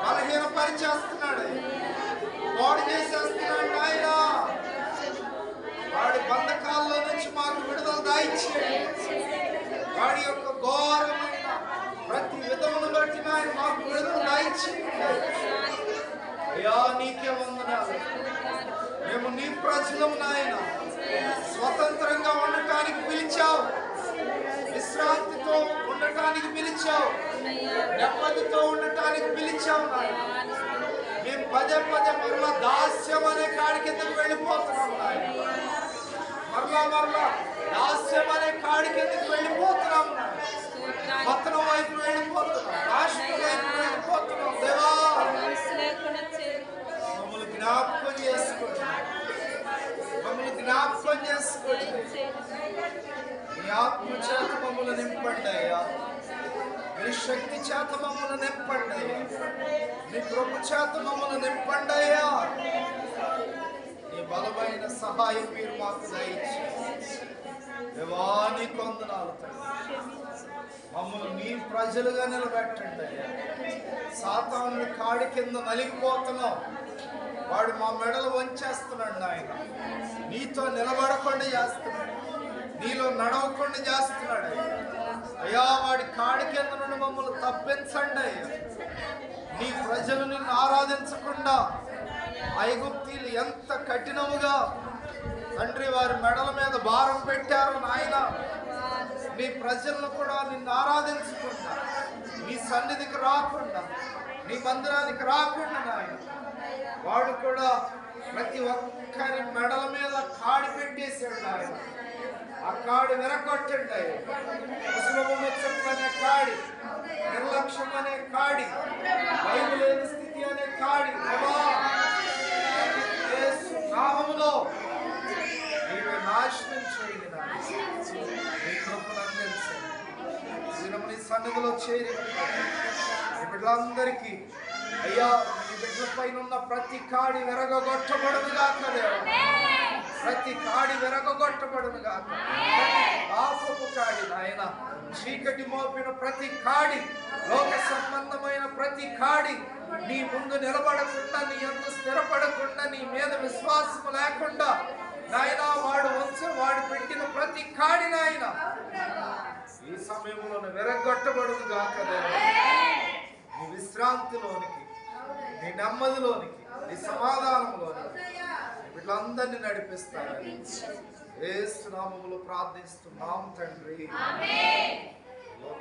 బలహీనపరిచేస్తున్నాడు, పాడు చేసేస్తున్నాడు నాయన. వాడి బంధకాల్లో నుంచి మాకు విడుదల దాయిచ్చేయండి. వాడి యొక్క ఘోరమైన ప్రతి విధమును బట్టి నాయన మాకు విడుదల దాయిచ్చేయండి. అయ్యా నీకే వందనాలు. మేము నీ ప్రజలం నాయన. స్వతంత్రంగా ఉండటానికి పిలిచావు, విశ్రాంతితో ఉండటానికి పిలిచావు, నెమ్మదితో ఉండటానికి పిలిచావు నాయన. మేము పదే పదే మరలా దాస్యం అనే కాడి కిందకు వెళ్ళిపోతున్నాం నాయన. మరలా దాస్యం అనే కాడి కిందకు వెళ్ళిపోతున్నాం నాయన. పతనం వైపు వెళ్ళిపోతున్నాం, రాష్ట్రం వైపు వెళ్ళిపోతున్నాం. దేవా మమ్మల్ని జ్ఞాపకం చేసుకోండి, మమ్మల్ని జ్ఞాపకం చేసుకోండి. నీ ఆత్మ చేత మమ్మల్ని నింపండి అయ్యా. నీ శక్తి చేత మమ్మల్ని నింపండి అయ్యా. నీ కృప చేత మమ్మల్ని నింపండి అయ్యా. నీ బలమైన సహాయం మీరు మాకు దయచేయండి. దేవా నీకు వందనాలు. మమ్మల్ని నీ ప్రజలుగా నిలబెట్టండి అయ్యా. సాతాను కాడి కింద నలిగిపోతున్నాం. వాడు మా మెడలు వంచేస్తున్నాడు నాయన. నీతో నిలబడకుండా చేస్తున్నాడు, నీలో నడవకుండా చేస్తున్నాడు అయ్యా. వాడి కాడి కింద నుండి మమ్మల్ని తప్పించండి అయ్యా. నీ ప్రజలు నిన్ను ఆరాధించకుండా ఐగుప్తీయులు ఎంత కఠినముగా తండ్రి వారి మెడల మీద భారం పెట్టారు నాయన. నీ ప్రజలను కూడా నిన్ను ఆరాధించకుండా, నీ సన్నిధికి రాకుండా, నీ మందిరానికి రాకుండా నాయన వాడు కూడా ప్రతి ఒక్కరి మెడల మీద కాడి పెట్టేశాడు నాయన. ఆ కాడి విరగొట్టండి. ముసలమ్మ అనే కాడి, నిర్లక్ష్యం అనే కాడి, బైబిల్ లేని స్థితి అనే కాడి యేసు నామములో నీవే నాశనం చేయండి. నీ కృపను అందించండి. నీ సన్నిధిలో చేరి ఈ బిడ్డలందరికీ అయ్యా, ఈ బిడ్డల పైన ఉన్న ప్రతి కాడి విరగొట్టబడును గాక దేవా. ప్రతి కాడి విరగొట్టబడును గాక. పాపపు కాడి నాయన, చీకటి మోపిన ప్రతి కాడి, లోక సంబంధమైన ప్రతి కాడి నీ ముందు నిలబడకుండా, నీ యందు స్థిరపడకుండా, నీ మీద విశ్వాసం లేకుండా నాయన వాడు పెట్టిన ప్రతి కాడి నాయన ఈ సమయంలో విరగొట్టబడును గాక దేవా. నీ విశ్రాంతిలోనికి, నీ నెమ్మదిలోనికి, నీ సమాధానంలోనికి వీళ్ళందరినీ నడిపిస్తారని యేసు నామములో ప్రార్థిస్తున్నాం తండ్రి.